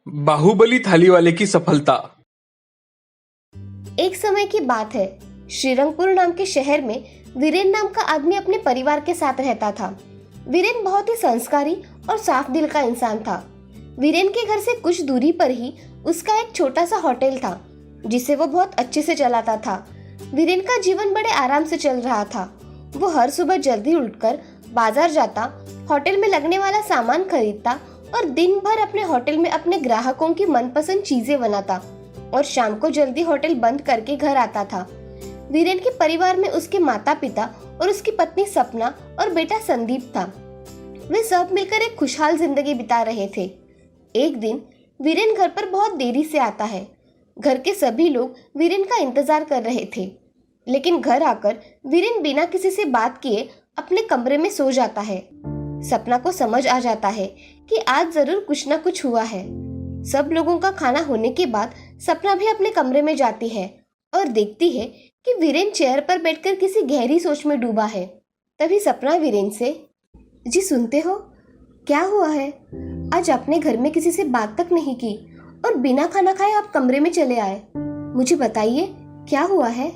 बाहुबली थाली वाले की सफलता। एक समय की बात है। श्रीरंगपुर नाम के शहर में वीरेन नाम का आदमी अपने परिवार के साथ रहता था। वीरेन बहुत ही संस्कारी और साफ दिल का इंसान था। वीरेन के घर से कुछ दूरी पर ही उसका एक छोटा सा होटल था, जिसे वो बहुत अच्छे से चलाता था। वीरेन का जीवन बड़े आराम से चल रहा था। वो हर सुबह जल्दी उठकर बाजार जाता, होटल में लगने वाला सामान खरीदता और दिन भर अपने होटल में अपने ग्राहकों की मनपसंद चीजें बनाता और शाम को जल्दी होटल बंद करके घर आता था। वीरेन के परिवार में उसके माता पिता और उसकी पत्नी सपना और बेटा संदीप था। वे सब मिलकर एक खुशहाल जिंदगी बिता रहे थे। एक दिन वीरेन घर पर बहुत देरी से आता है। घर के सभी लोग वीरेन का इंतजार कर रहे थे, लेकिन घर आकर वीरेन बिना किसी से बात किए अपने कमरे में सो जाता है। सपना को समझ आ जाता है कि आज जरूर कुछ न कुछ हुआ है। सब लोगों का खाना होने के बाद सपना भी अपने कमरे में जाती है और देखती है कि वीरेन चेयर पर बैठकर किसी गहरी सोच में डूबा है। तभी सपना वीरेन से, जी सुनते हो, क्या हुआ है? आज अपने घर में किसी से बात तक नहीं की और बिना खाना खाए आप कमरे में चले आए। मुझे बताइए क्या हुआ है?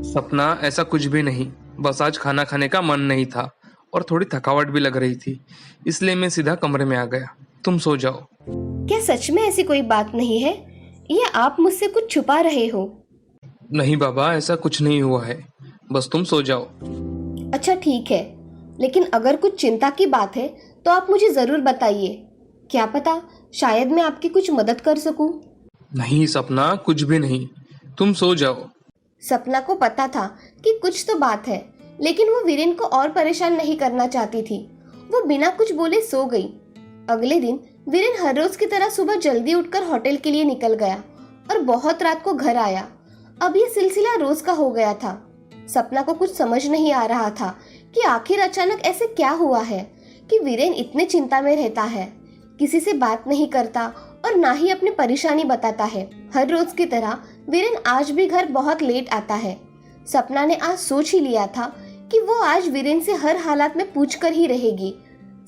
सपना, ऐसा कुछ भी नहीं, बस आज खाना खाने का मन नहीं था और थोड़ी थकावट भी लग रही थी, इसलिए मैं सीधा कमरे में आ गया। तुम सो जाओ। क्या सच में ऐसी कोई बात नहीं है या आप मुझसे कुछ छुपा रहे हो? नहीं बाबा, ऐसा कुछ नहीं हुआ है, बस तुम सो जाओ। अच्छा ठीक है, लेकिन अगर कुछ चिंता की बात है तो आप मुझे जरूर बताइए। क्या पता शायद मैं आपकी कुछ मदद कर सकूं। नहीं सपना, कुछ भी नहीं, तुम सो जाओ। सपना को पता था कि कुछ तो बात है, लेकिन वो वीरेन को और परेशान नहीं करना चाहती थी। वो बिना कुछ बोले सो गई। अगले दिन वीरेन हर रोज की तरह सुबह जल्दी उठकर होटल के लिए निकल गया और बहुत रात को घर आया। अब ये सिलसिला रोज का हो गया था। सपना को कुछ समझ नहीं आ रहा था कि आखिर अचानक ऐसे क्या हुआ है कि वीरेन इतने चिंता में रहता है, किसी से बात नहीं करता और ना ही अपनी परेशानी बताता है। हर रोज की तरह वीरेन आज भी घर बहुत लेट आता है। सपना ने आज सोच ही लिया था कि वो आज वीरेन से हर हालात में पूछकर ही रहेगी।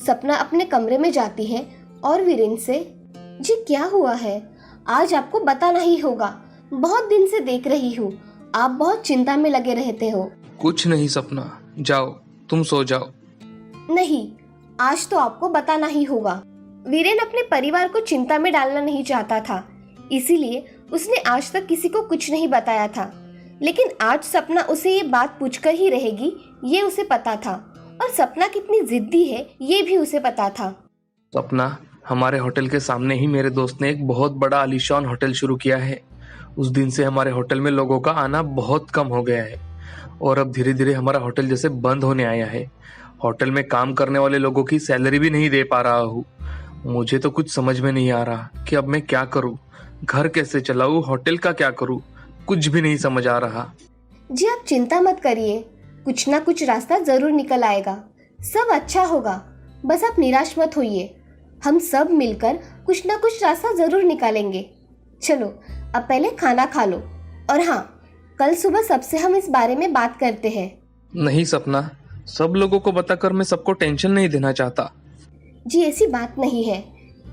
सपना अपने कमरे में जाती है और वीरेन से, जी क्या हुआ है? आज आपको बताना ही होगा। बहुत दिन से देख रही हूँ, आप बहुत चिंता में लगे रहते हो। कुछ नहीं सपना, जाओ तुम सो जाओ। नहीं, आज तो आपको बताना ही होगा। वीरेन अपने परिवार को चिंता में डालना नहीं चाहता था, इसीलिए उसने आज तक किसी को कुछ नहीं बताया था। लेकिन आज सपना उसे ये बात पूछकर ही रहेगी, ये उसे पता था। और सपना कितनी जिद्दी है ये भी उसे पता था। सपना, हमारे होटल के सामने ही मेरे दोस्त ने एक बहुत बड़ा आलीशान होटल शुरू किया है। उस दिन से हमारे होटल में लोगों का आना बहुत कम हो गया है और अब धीरे धीरे हमारा होटल जैसे बंद होने आया है। होटल में काम करने वाले लोगों की सैलरी भी नहीं दे पा रहा हूँ। मुझे तो कुछ समझ में नहीं आ रहा कि अब मैं क्या करूँ, घर कैसे चलाऊँ, होटल का क्या करूँ, कुछ भी नहीं समझ आ रहा। जी आप चिंता मत करिए, कुछ ना कुछ रास्ता जरूर निकल आएगा। सब अच्छा होगा, बस आप निराश मत होइए। हम सब मिलकर कुछ ना कुछ रास्ता जरूर निकालेंगे। चलो अब पहले खाना खा लो, और हाँ, कल सुबह सबसे हम इस बारे में बात करते हैं। नहीं सपना, सब लोगों को बताकर मैं सबको टेंशन नहीं देना चाहता। जी ऐसी बात नहीं है,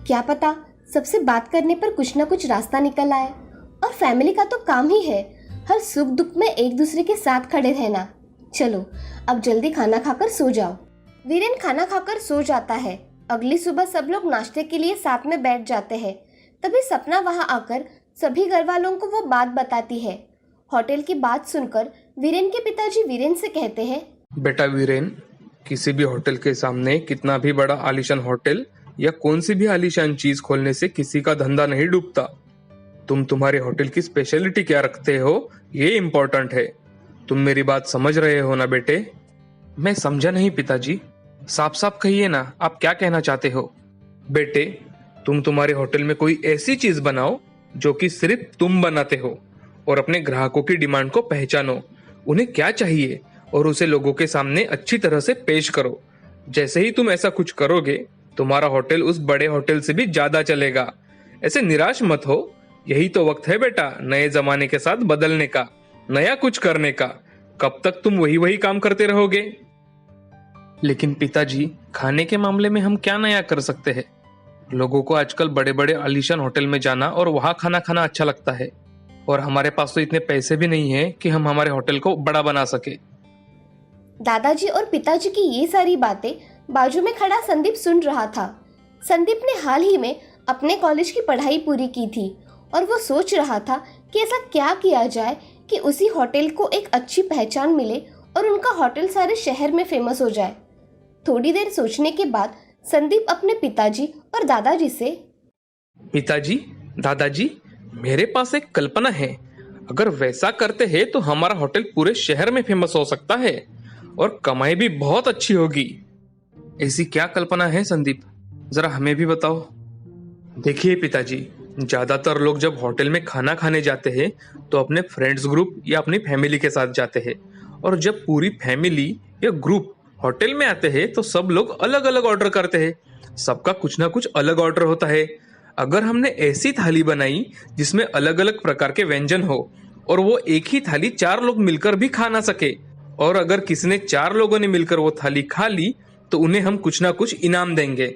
क्या पता सबसे बात करने पर कुछ ना कुछ रास्ता निकल आए। और फैमिली का तो काम ही है हर सुख दुख में एक दूसरे के साथ खड़े रहना। चलो अब जल्दी खाना खाकर सो जाओ। वीरेन खाना खाकर सो जाता है। अगली सुबह सब लोग नाश्ते के लिए साथ में बैठ जाते हैं। तभी सपना वहां आकर सभी घर वालों को वो बात बताती है। होटल की बात सुनकर वीरेन के पिताजी वीरेन से कहते हैं, बेटा वीरेन, किसी भी होटल के सामने कितना भी बड़ा आलीशान होटल या कौन सी भी आलीशान चीज खोलने से किसी का धंधा नहीं डूबता। तुम तुम्हारे होटल की स्पेशलिटी क्या रखते हो, ये इम्पोर्टेंट है। तुम मेरी बात समझ रहे हो ना बेटे? मैं समझा नहीं पिताजी, साफ साफ कहिए ना, आप क्या कहना चाहते हो? बेटे, तुम तुम्हारे होटल में कोई ऐसी चीज बनाओ जो कि सिर्फ तुम बनाते हो और अपने ग्राहकों की डिमांड को पहचानो, उन्हें क्या चाहिए और उसे लोगों के सामने अच्छी तरह से पेश करो। जैसे ही तुम ऐसा कुछ करोगे, तुम्हारा होटल उस बड़े होटल से भी ज्यादा चलेगा। ऐसे निराश मत हो, यही तो वक्त है बेटा नए जमाने के साथ बदलने का, नया कुछ करने का। कब तक तुम वही वही काम करते रहोगे? लेकिन पिताजी, खाने के मामले में हम क्या नया कर सकते हैं? लोगों को आजकल बड़े बड़े आलीशान होटल में जाना और वहां खाना खाना अच्छा लगता है, और हमारे पास तो इतने पैसे भी नहीं है कि हम हमारे होटल को बड़ा बना सके। दादाजी और पिताजी की ये सारी बातें बाजू में खड़ा संदीप सुन रहा था। संदीप ने हाल ही में अपने कॉलेज की पढ़ाई पूरी की थी और वो सोच रहा था कि ऐसा क्या किया जाए कि उसी होटल को एक अच्छी पहचान मिले और उनका होटल सारे शहर में फेमस हो जाए। थोड़ी देर सोचने के बाद संदीप अपने पिताजी और दादाजी से, पिताजी, दादाजी, मेरे पास एक कल्पना है। अगर वैसा करते हैं तो हमारा होटल पूरे शहर में फेमस हो सकता है और कमाई भी बहुत अच्छी होगी। ऐसी क्या कल्पना है संदीप, जरा हमें भी बताओ। देखिए पिताजी, ज्यादातर लोग जब होटल में खाना खाने जाते हैं तो अपने फ्रेंड्स ग्रुप या अपनी फैमिली के साथ जाते हैं, और जब पूरी फैमिली या ग्रुप होटल में आते हैं तो सब लोग अलग अलग ऑर्डर करते हैं। सबका कुछ ना कुछ अलग ऑर्डर होता है। अगर हमने ऐसी थाली बनाई जिसमें अलग अलग प्रकार के व्यंजन हो और वो एक ही थाली 4 लोग मिलकर भी खा ना सके, और अगर किसी ने 4 लोगों ने मिलकर वो थाली खा ली तो उन्हें हम कुछ ना कुछ इनाम देंगे,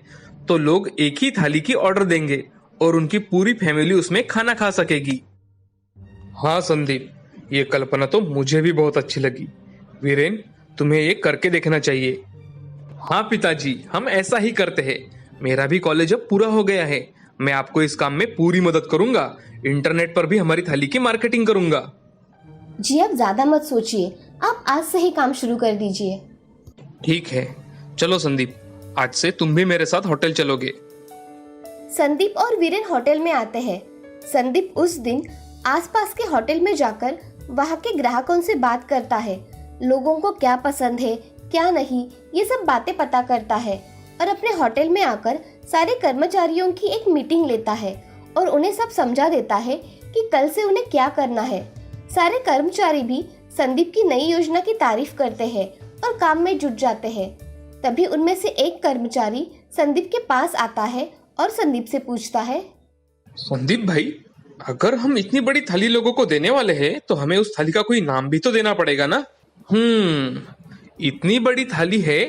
तो लोग एक ही थाली की ऑर्डर देंगे और उनकी पूरी फैमिली उसमें खाना खा सकेगी। हाँ संदीप, ये कल्पना तो मुझे भी बहुत अच्छी लगी। वीरेन, तुम्हें ये करके देखना चाहिए। हाँ पिताजी, हम ऐसा ही करते हैं। मेरा भी कॉलेज अब पूरा हो गया है। मैं आपको इस काम में पूरी मदद करूंगा। इंटरनेट पर भी हमारी थाली की मार्केटिंग करूंगा। जी आप ज्यादा मत सोचिए, आप आज से ही काम शुरू कर दीजिए। ठीक है, चलो संदीप, आज से तुम भी मेरे साथ होटल चलोगे। संदीप और वीरेन होटल में आते हैं। संदीप उस दिन आसपास के होटल में जाकर वहां के ग्राहकों से बात करता है। लोगों को क्या पसंद है, क्या नहीं, ये सब बातें पता करता है और अपने होटल में आकर सारे कर्मचारियों की एक मीटिंग लेता है और उन्हें सब समझा देता है कि कल से उन्हें क्या करना है। सारे कर्मचारी भी संदीप की नई योजना की तारीफ करते हैं और काम में जुट जाते हैं। तभी उनमें से एक कर्मचारी संदीप के पास आता है और संदीप से पूछता है, संदीप भाई, अगर हम इतनी बड़ी थाली लोगों को देने वाले हैं तो हमें उस थाली का कोई नाम भी तो देना पड़ेगा ना। इतनी बड़ी थाली है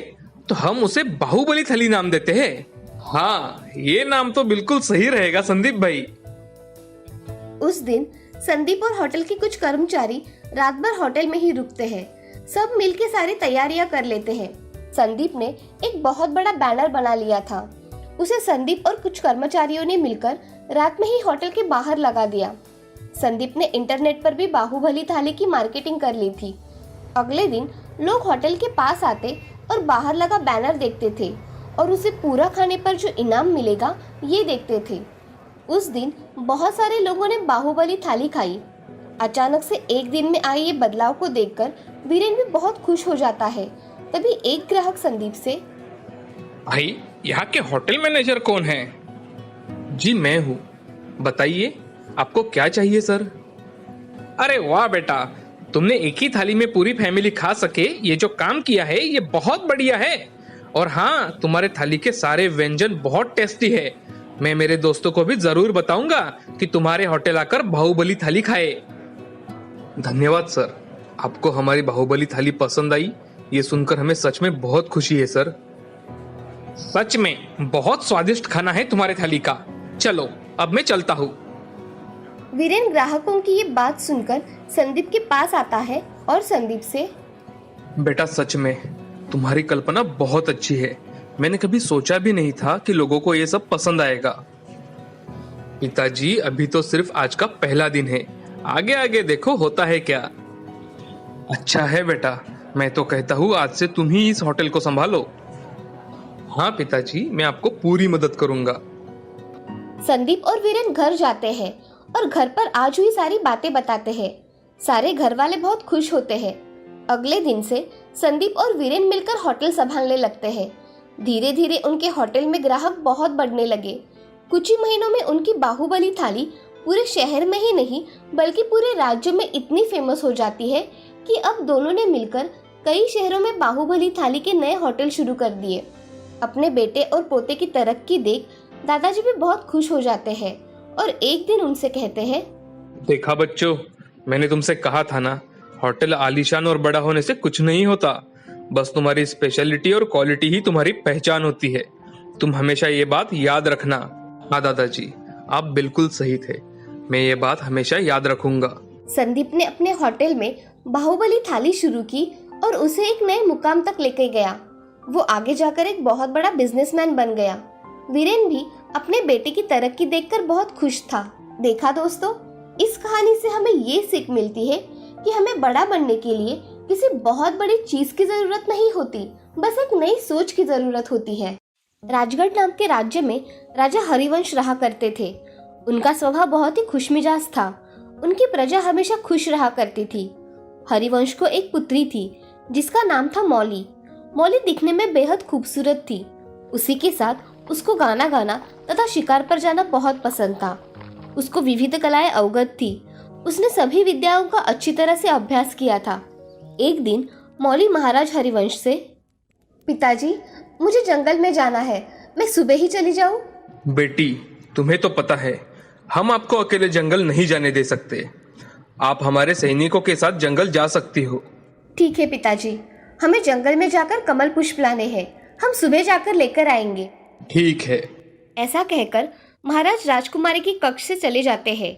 तो हम उसे बाहुबली थाली नाम देते हैं। हाँ, ये नाम तो बिल्कुल सही रहेगा संदीप भाई। उस दिन संदीप और होटल के कुछ कर्मचारी रात भर होटल में ही रुकते हैं। सब मिलके सारी तैयारियां कर लेते हैं। संदीप ने एक बहुत बड़ा बैनर बना लिया था। उसे संदीप और कुछ कर्मचारियों ने मिलकर रात में ही होटल के बाहर लगा दिया। संदीप ने इंटरनेट पर भी बाहुबली थाली की मार्केटिंग कर ली थी। अगले दिन लोग होटल के पास आते और बाहर लगा बैनर देखते थे और उसे पूरा खाने पर जो इनाम मिलेगा ये देखते थे। उस दिन बहुत सारे लोगों ने बाहुबली थाली खाई। अचानक से एक दिन में आए ये बदलाव को देखकर वीरेन भी बहुत खुश हो जाता है। तभी एक ग्राहक संदीप से, भाई, यहाँ के होटल मैनेजर कौन है? जी मैं हूँ, बताइए आपको क्या चाहिए सर? अरे वाह बेटा, तुमने एक ही थाली में पूरी फैमिली खा सके ये जो काम किया है ये बहुत बढ़िया है। और हाँ, तुम्हारे थाली के सारे व्यंजन बहुत टेस्टी है। मैं मेरे दोस्तों को भी जरूर बताऊंगा कि तुम्हारे होटल आकर बाहुबली थाली खाए। धन्यवाद सर, आपको हमारी बाहुबली थाली पसंद आई, ये सुनकर हमें सच में बहुत खुशी है सर। सच में बहुत स्वादिष्ट खाना है तुम्हारे थाली का। चलो अब मैं चलता हूँ। वीरेन ग्राहकों की ये बात सुनकर संदीप के पास आता है और संदीप से, बेटा सच में तुम्हारी कल्पना बहुत अच्छी है। मैंने कभी सोचा भी नहीं था कि लोगों को ये सब पसंद आएगा। पिताजी, अभी तो सिर्फ आज का पहला दिन है, आगे आगे देखो होता है क्या। अच्छा है बेटा, मैं तो कहता हूँ आज से तुम ही इस होटल को संभालो। हाँ पिताजी, मैं आपको पूरी मदद करूंगा। संदीप और वीरेन घर जाते हैं और घर पर आज हुई सारी बातें बताते हैं। सारे घर वाले बहुत खुश होते हैं। अगले दिन से संदीप और वीरेन मिलकर होटल संभालने लगते हैं। धीरे धीरे उनके होटल में ग्राहक बहुत बढ़ने लगे। कुछ ही महीनों में उनकी बाहुबली थाली पूरे शहर में ही नहीं बल्कि पूरे राज्य में इतनी फेमस हो जाती है कि अब दोनों ने मिलकर कई शहरों में बाहुबली थाली के नए होटल शुरू कर दिए। अपने बेटे और पोते की तरक्की देख दादाजी भी बहुत खुश हो जाते हैं और एक दिन उनसे कहते हैं, देखा बच्चों, मैंने तुमसे कहा था ना, होटल आलीशान और बड़ा होने से कुछ नहीं होता, बस तुम्हारी स्पेशलिटी और क्वालिटी ही तुम्हारी पहचान होती है। तुम हमेशा ये बात याद रखना। हाँ दादाजी, आप बिल्कुल सही थे। मैं ये बात हमेशा याद रखूंगा। संदीप ने अपने होटल में बाहुबली थाली शुरू की और उसे एक नए मुकाम तक लेकर गया। वो आगे जाकर एक बहुत बड़ा बिजनेसमैन बन गया। वीरेन भी अपने बेटे की तरक्की देखकर बहुत खुश था। देखा दोस्तों, इस कहानी से हमें ये सीख मिलती है कि हमें बड़ा बनने के लिए किसी बहुत बड़ी चीज की जरूरत नहीं होती, बस एक नई सोच की जरूरत होती है। राजगढ़ नाम के राज्य में राजा हरिवंश रहा करते थे। उनका स्वभाव बहुत ही खुशमिजाज था। उनकी प्रजा हमेशा खुश रहा करती थी। हरिवंश को एक पुत्री थी जिसका नाम था मौली। मौली दिखने में बेहद खूबसूरत थी। उसी के साथ उसको गाना गाना तथा शिकार पर जाना बहुत पसंद था। उसको विविध कलाएं अवगत थी। उसने सभी विद्याओं का अच्छी तरह से अभ्यास किया था। एक दिन मौली महाराज हरिवंश से, पिताजी, मुझे जंगल में जाना है, मैं सुबह ही चली जाऊं? बेटी, तुम्हें तो पता है हम आपको अकेले जंगल नहीं जाने दे सकते। आप हमारे सैनिकों के साथ जंगल जा सकती हो। ठीक है पिताजी, हमें जंगल में जाकर कमल पुष्प लाने हैं। हम सुबह जाकर लेकर आएंगे। ठीक है। ऐसा कहकर महाराज राजकुमारी की कक्ष से चले जाते हैं।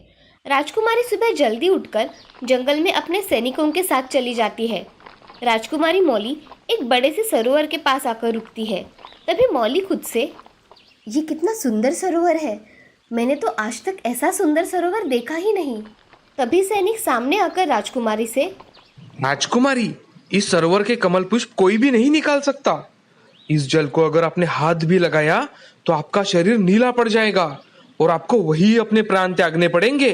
राजकुमारी सुबह जल्दी उठकर जंगल में अपने सैनिकों के साथ चली जाती है। राजकुमारी मौली एक बड़े से सरोवर के पास आकर रुकती है। तभी मौली खुद से, ये कितना सुंदर सरोवर है, मैंने तो आज तक ऐसा सुंदर सरोवर देखा ही नहीं। तभी सैनिक सामने आकर राजकुमारी से, राजकुमारी, इस सरोवर के कमल पुष्प कोई भी नहीं निकाल सकता। इस जल को अगर आपने हाथ भी लगाया तो आपका शरीर नीला पड़ जाएगा और आपको वही अपने प्राण त्यागने पड़ेंगे।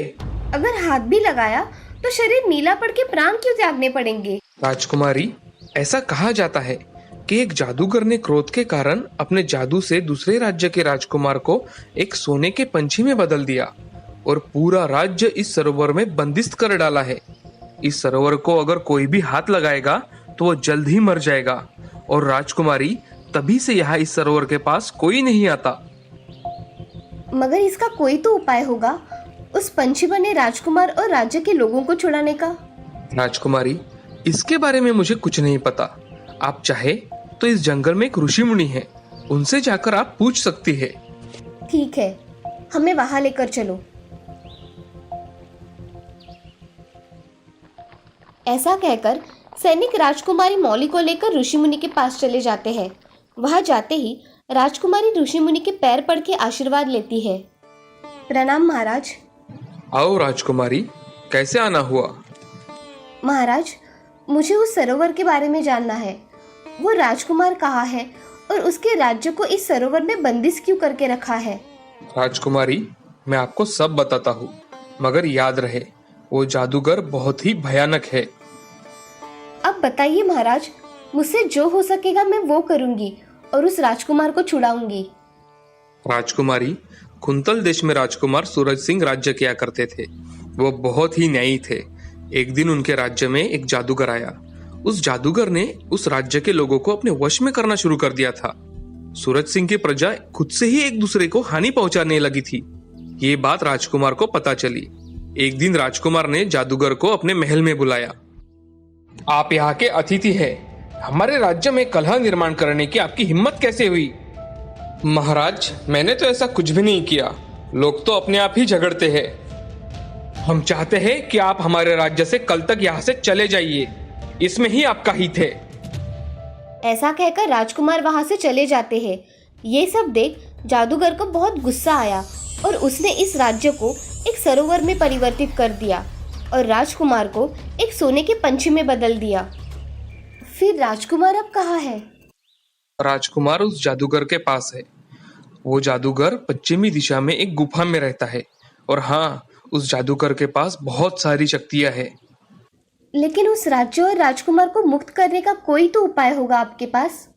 अगर हाथ भी लगाया तो शरीर नीला पड़ के प्राण क्यों त्यागने पड़ेंगे? राजकुमारी, ऐसा कहा जाता है कि एक जादूगर ने क्रोध के कारण अपने जादू से दूसरे राज्य के राजकुमार को एक सोने के पंछी में बदल दिया और पूरा राज्य इस सरोवर में बंदिस्त कर डाला है। इस सरोवर को अगर कोई भी हाथ लगाएगा तो वो जल्द ही मर जाएगा और राजकुमारी, तभी से यहाँ इस सरोवर के पास कोई नहीं आता। मगर इसका कोई तो उपाय होगा, उस पंछी बने राजकुमार और राज्य के लोगों को छुड़ाने का। राजकुमारी, इसके बारे में मुझे कुछ नहीं पता। आप चाहे तो इस जंगल में एक ऋषि मुनि है, उनसे जाकर आप पूछ सकती है। ठीक है, हमें वहां लेकर चलो। ऐसा कहकर सैनिक राजकुमारी मौली को लेकर ऋषि मुनि के पास चले जाते हैं। वहां जाते ही राजकुमारी ऋषि मुनि के पैर पड़ के आशीर्वाद लेती है। प्रणाम महाराज। आओ राजकुमारी, कैसे आना हुआ? महाराज, मुझे उस सरोवर के बारे में जानना है। वो राजकुमार कहाँ है और उसके राज्य को इस सरोवर में बंदिश क्यों करके रखा है? राजकुमारी, मैं आपको सब बताता हूँ, मगर याद रहे वो जादूगर बहुत ही भयानक है। अब बताइए महाराज, मुझसे जो हो सकेगा मैं वो करूंगी और उस राजकुमार को छुड़ाऊंगी। राजकुमारी, कुंतल देश में राजकुमार सूरज सिंह राज्य किया करते थे। वो बहुत ही न्यायी थे। एक दिन उनके राज्य में एक जादूगर आया। उस जादूगर ने उस राज्य के लोगों को अपने वश में करना शुरू कर दिया था। सूरज सिंह की प्रजा खुद से ही एक दूसरे को हानि पहुंचाने लगी थी। ये बात राजकुमार को पता चली। एक दिन राजकुमार ने जादूगर को अपने महल में बुलाया। आप यहाँ के अतिथि हैं। हमारे राज्य में कलह निर्माण करने की आपकी हिम्मत कैसे हुई? महाराज, मैंने तो ऐसा कुछ भी नहीं किया। लोग तो अपने आप ही झगड़ते हैं। हम चाहते हैं कि आप हमारे राज्य से कल तक यहाँ से चले जाइए। इसमें ही आपका हित है। ऐसा कहकर राजकुमार वहां से चले जाते हैं। ये सब देख जादूगर को बहुत गुस्सा आया और उसने इस राज्य को एक सरोवर में परिवर्तित कर दिया और राजकुमार को एक सोने के पंछी में बदल दिया। फिर राजकुमार अब कहाँ है? राजकुमार उस जादूगर के पास है। वो जादूगर पश्चिमी दिशा में एक गुफा में रहता है और हाँ, उस जादूगर के पास बहुत सारी शक्तियां हैं। लेकिन उस राज्य और राजकुमार को मुक्त करने का कोई तो उपाय होगा आपके पास।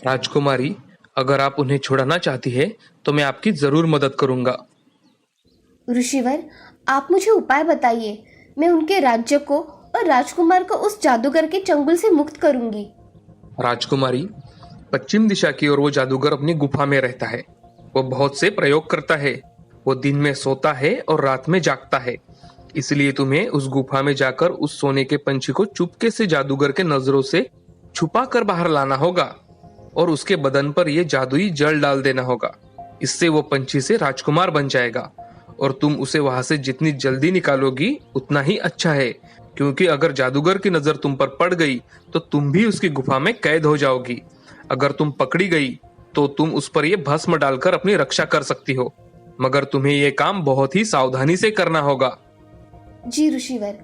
राजकुमारी, अगर आप उन्हें छुड़ाना चाहती है तो मैं आपकी जरूर मदद करूंगा। ऋषिवर, आप मुझे उपाय बताइए। मैं उनके राज्य को और राजकुमार को उस जादूगर के चंगुल से मुक्त करूंगी। राजकुमारी, पश्चिम दिशा की ओर वो जादूगर अपनी गुफा में रहता है। वो बहुत से प्रयोग करता है। वो दिन में सोता है और रात में जागता है। इसलिए तुम्हें उस गुफा में जाकर उस सोने के पंछी को चुपके से जादूगर के नजरों से छुपा कर बाहर लाना होगा। और उसके बदन पर ये जादुई जल डाल देना होगा। इससे वो पंछी से राजकुमार बन जाएगा और तुम उसे वहां से जितनी जल्दी निकालोगी उतना ही अच्छा है, क्योंकि अगर जादूगर की नजर तुम पर पड़ गई तो तुम भी उसकी गुफा में कैद हो जाओगी। अगर तुम पकड़ी गई तो तुम उस पर यह भस्म डालकर अपनी रक्षा कर सकती हो, मगर तुम्हें यह काम बहुत ही सावधानी से करना होगा। जी ऋषिवर,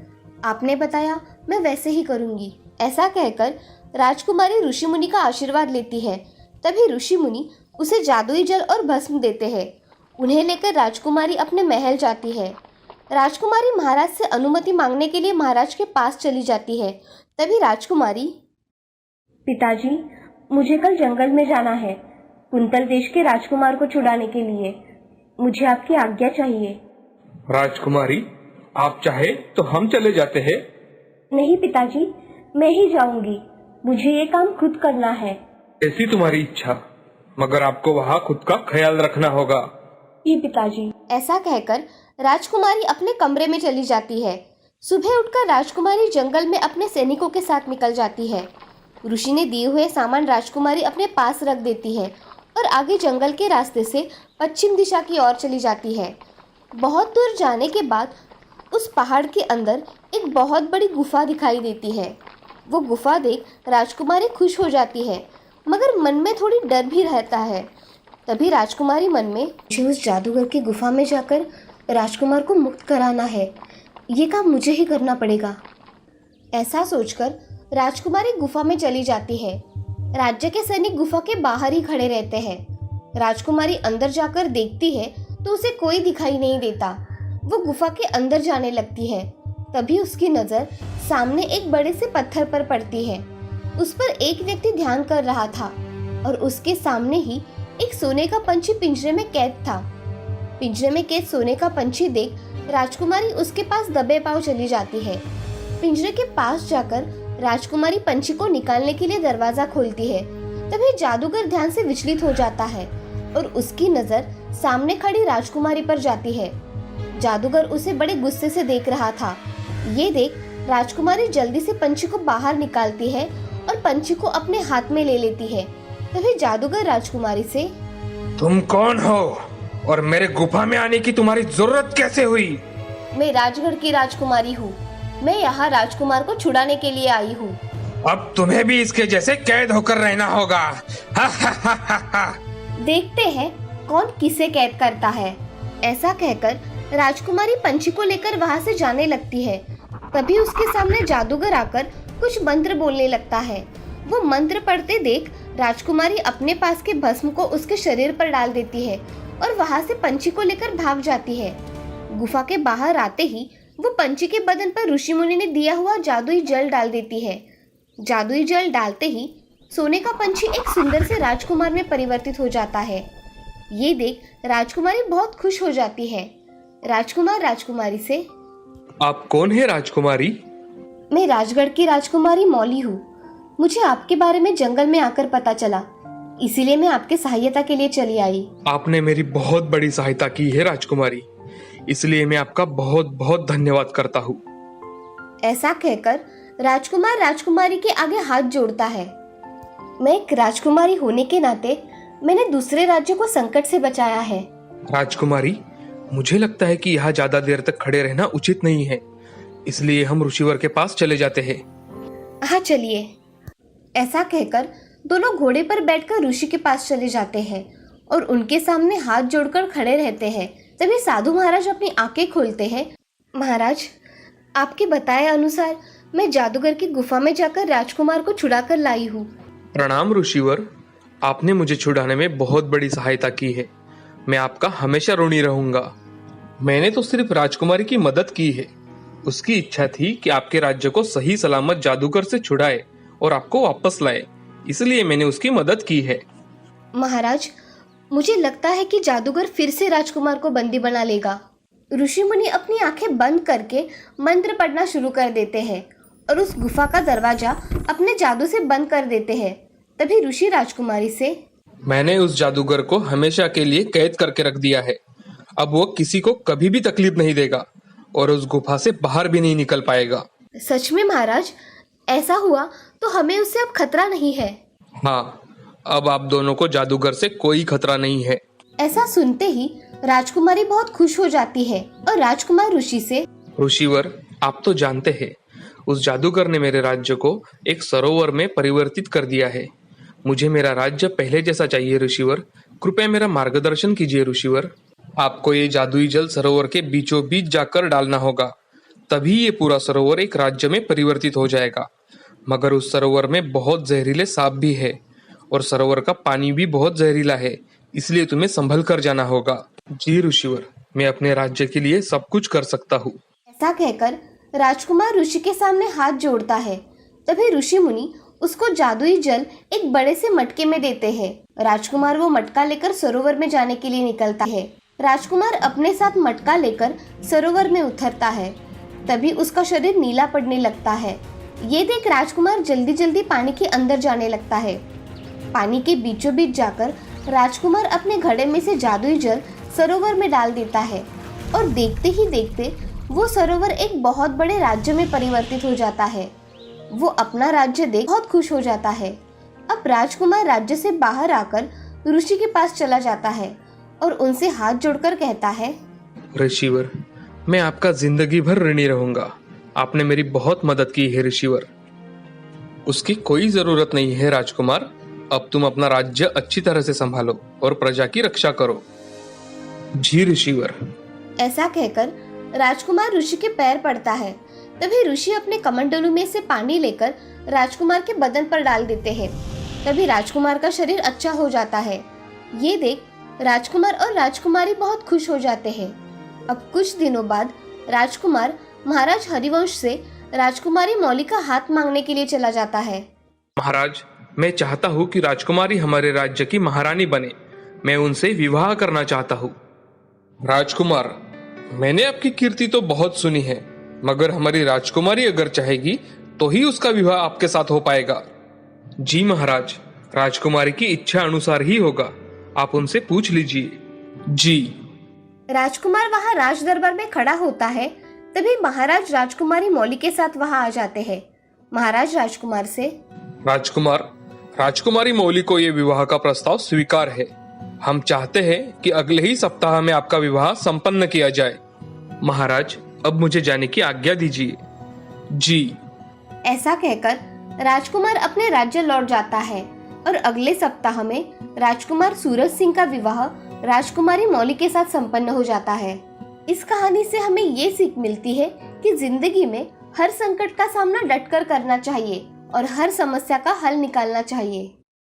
आपने बताया, मैं वैसे ही करूंगी। ऐसा कहकर राजकुमारी ऋषि मुनि का आशीर्वाद लेती है। तभी ऋषि मुनि उसे जादुई जल और भस्म देते हैं। उन्हें लेकर राजकुमारी अपने महल जाती है। राजकुमारी महाराज से अनुमति मांगने के लिए महाराज के पास चली जाती है। तभी राजकुमारी, पिताजी, मुझे कल जंगल में जाना है, कुंतल देश के राजकुमार को छुड़ाने के लिए। मुझे आपकी आज्ञा चाहिए। राजकुमारी, आप चाहे तो हम चले जाते हैं। नहीं पिताजी, मैं ही जाऊंगी। मुझे ये काम खुद करना है। ऐसी तुम्हारी इच्छा, मगर आपको वहाँ खुद का ख्याल रखना होगा। जी पिताजी। ऐसा कहकर राजकुमारी अपने कमरे में चली जाती है। सुबह उठकर राजकुमारी जंगल में अपने सैनिकों के साथ निकल जाती है। ऋषि ने दिए हुए सामान राजकुमारी अपने पास रख देती है और आगे जंगल के रास्ते से पश्चिम दिशा की ओर चली जाती है। बहुत दूर जाने के बाद उस पहाड़ के अंदर एक बहुत बड़ी गुफा दिखाई देती है। वो गुफा देख राजकुमारी खुश हो जाती है, मगर मन में थोड़ी डर भी रहता है। तभी राजकुमारी मन में, मुझे उस जादूगर की गुफा में जाकर राजकुमार को मुक्त कराना है, ये काम मुझे ही करना पड़ेगा। ऐसा सोचकर राजकुमारी गुफा में चली जाती है। राज्य के सैनिक गुफा के बाहर ही खड़े रहते हैं। राजकुमारी अंदर जाकर देखती है तो उसे कोई दिखाई नहीं देता। वो गुफा के अंदर जाने लगती है। तभी उसकी नजर सामने एक बड़े से पत्थर पर पड़ती है। उस पर एक व्यक्ति ध्यान कर रहा था और उसके सामने ही एक सोने का पंछी पिंजरे में कैद था। पिंजरे में कैद सोने का पंछी देख राजकुमारी उसके पास दबे पांव चली जाती है। पिंजरे के पास जाकर राजकुमारी पंछी को निकालने के लिए दरवाजा खोलती है। तभी जादूगर ध्यान से विचलित हो जाता है और उसकी नजर सामने खड़ी राजकुमारी पर जाती है। जादूगर उसे बड़े गुस्से से देख रहा था। ये देख राजकुमारी जल्दी से पंछी को बाहर निकालती है और पंछी को अपने हाथ में ले लेती है। तभी जादूगर राजकुमारी से, तुम कौन हो और मेरे गुफा में आने की तुम्हारी जरूरत कैसे हुई? मैं राजगढ़ की राजकुमारी हूँ। मैं यहाँ राजकुमार को छुड़ाने के लिए आई हूँ। अब तुम्हें भी इसके जैसे कैद होकर रहना होगा। देखते हैं कौन किसे कैद करता है। ऐसा कहकर राजकुमारी पंछी को लेकर वहाँ से जाने लगती है। तभी उसके सामने जादूगर आकर कुछ मंत्र बोलने लगता है। वो मंत्र पढ़ते देख राजकुमारी अपने पास के भस्म को उसके शरीर पर डाल देती है और वहाँ से पंछी को लेकर भाग जाती है। गुफा के बाहर आते ही वो पंछी के बदन पर ऋषि मुनि ने दिया हुआ जादुई जल डाल देती है। जादुई जल डालते ही सोने का पंछी एक सुंदर से राजकुमार में परिवर्तित हो जाता है। ये देख राजकुमारी बहुत खुश हो जाती है। राजकुमार राजकुमारी से, आप कौन है राजकुमारी? मैं राजगढ़ की राजकुमारी मौली हूँ। मुझे आपके बारे में जंगल में आकर पता चला, इसीलिए मैं आपके सहायता के लिए चली आई। आपने मेरी बहुत बड़ी सहायता की है राजकुमारी, इसलिए मैं आपका बहुत बहुत धन्यवाद करता हूँ। ऐसा कहकर राजकुमार राजकुमारी के आगे हाथ जोड़ता है। मैं एक राजकुमारी होने के नाते मैंने दूसरे राज्यों को संकट से बचाया है। राजकुमारी, मुझे लगता है कि यहाँ ज्यादा देर तक खड़े रहना उचित नहीं है, इसलिए हम ऋषिवर के पास चले जाते हैं। हाँ चलिए। ऐसा कहकर दोनों घोड़े पर बैठकर ऋषि के पास चले जाते हैं और उनके सामने हाथ जोड़कर खड़े रहते हैं। तभी साधु महाराज अपनी आंखें खोलते हैं। महाराज, आपके बताए अनुसार मैं जादूगर की गुफा में जाकर राजकुमार को छुड़ा कर लाई हूँ। प्रणाम ऋषिवर, आपने मुझे छुड़ाने में बहुत बड़ी सहायता की है। मैं आपका हमेशा ऋणी रहूंगा। मैंने तो सिर्फ राजकुमारी की मदद की है। उसकी इच्छा थी कि आपके राज्य को सही सलामत जादूगर से छुड़ाए और आपको वापस लाए, इसलिए मैंने उसकी मदद की है। महाराज, मुझे लगता है कि जादूगर फिर से राजकुमार को बंदी बना लेगा। ऋषि मुनि अपनी आंखें बंद करके मंत्र पढ़ना शुरू कर देते हैं और उस गुफा का दरवाजा अपने जादू से बंद कर देते हैं। तभी ऋषि राजकुमारी से, मैंने उस जादूगर को हमेशा के लिए कैद करके रख दिया है। अब वो किसी को कभी भी तकलीफ नहीं देगा और उस गुफा से बाहर भी नहीं निकल पाएगा। सच में महाराज? ऐसा हुआ तो हमें उससे अब खतरा नहीं है। हाँ, अब आप दोनों को जादूगर से कोई खतरा नहीं है। ऐसा सुनते ही राजकुमारी बहुत खुश हो जाती है और राजकुमार ऋषि से, ऋषिवर, आप तो जानते हैं उस जादूगर ने मेरे राज्य को एक सरोवर में परिवर्तित कर दिया है। मुझे मेरा राज्य पहले जैसा चाहिए ऋषिवर। कृपया मेरा मार्गदर्शन कीजिए ऋषिवर। आपको ये जादुई जल सरोवर के बीचों बीच जाकर डालना होगा, तभी ये पूरा सरोवर एक राज्य में परिवर्तित हो जाएगा। मगर उस सरोवर में बहुत जहरीले सांप भी है और सरोवर का पानी भी बहुत जहरीला है, इसलिए तुम्हें संभल कर जाना होगा। जी ऋषिवर, मैं अपने राज्य के लिए सब कुछ कर सकता हूँ। ऐसा कहकर राजकुमार ऋषि के सामने हाथ जोड़ता है। तभी ऋषि मुनि उसको जादुई जल एक बड़े से मटके में देते हैं। राजकुमार वो मटका लेकर सरोवर में जाने के लिए निकलता है। राजकुमार अपने साथ मटका लेकर सरोवर में उतरता है। तभी उसका शरीर नीला पड़ने लगता है। ये देख राजकुमार जल्दी जल्दी पानी के अंदर जाने लगता है। पानी के बीचों बीच जाकर राजकुमार अपने घड़े में से जादुई जल सरोवर में डाल देता है और देखते ही देखते वो सरोवर एक बहुत बड़े राज्य में परिवर्तित हो जाता है। वो अपना राज्य देख बहुत खुश हो जाता है। अब राजकुमार राज्य से बाहर आकर ऋषि के पास चला जाता है और उनसे हाथ जोड़कर कहता है, ऋषिवर, मैं आपका जिंदगी भर ऋणी रहूंगा। आपने मेरी बहुत मदद की है ऋषिवर। उसकी कोई जरूरत नहीं है राजकुमार। अब तुम अपना राज्य अच्छी तरह से संभालो और प्रजा की रक्षा करो। जी ऋषिवर। ऐसा कहकर राजकुमार ऋषि के पैर पड़ता है। तभी ऋषि अपने कमंडलू में से पानी लेकर राजकुमार के बदन पर डाल देते हैं। तभी राजकुमार का शरीर अच्छा हो जाता है। ये देख राजकुमार और राजकुमारी बहुत खुश हो जाते हैं। अब कुछ दिनों बाद राजकुमार महाराज हरिवंश से राजकुमारी मौली का हाथ मांगने के लिए चला जाता है। महाराज, मैं चाहता हूँ कि राजकुमारी हमारे राज्य की महारानी बने। मैं उनसे विवाह करना चाहता हूँ। राजकुमार, मैंने आपकी कीर्ति तो बहुत सुनी है, मगर हमारी राजकुमारी अगर चाहेगी तो ही उसका विवाह आपके साथ हो पाएगा। जी महाराज, राजकुमारी की इच्छा अनुसार ही होगा। आप उनसे पूछ लीजिए। जी। राजकुमार वहाँ राज दरबार में खड़ा होता है। तभी महाराज राजकुमारी मौली के साथ वहाँ आ जाते हैं। महाराज राजकुमार से, राजकुमार, राजकुमारी मौली को ये विवाह का प्रस्ताव स्वीकार है। हम चाहते हैं कि अगले ही सप्ताह में आपका विवाह संपन्न किया जाए। महाराज, अब मुझे जाने की आज्ञा दीजिए। जी। ऐसा कहकर राजकुमार अपने राज्य लौट जाता है और अगले सप्ताह में राजकुमार सूरज सिंह का विवाह राजकुमारी मौली के साथ संपन्न हो जाता है। इस कहानी से हमें ये सीख मिलती है कि जिंदगी में हर संकट का सामना डटकर करना चाहिए और हर समस्या का हल निकालना चाहिए।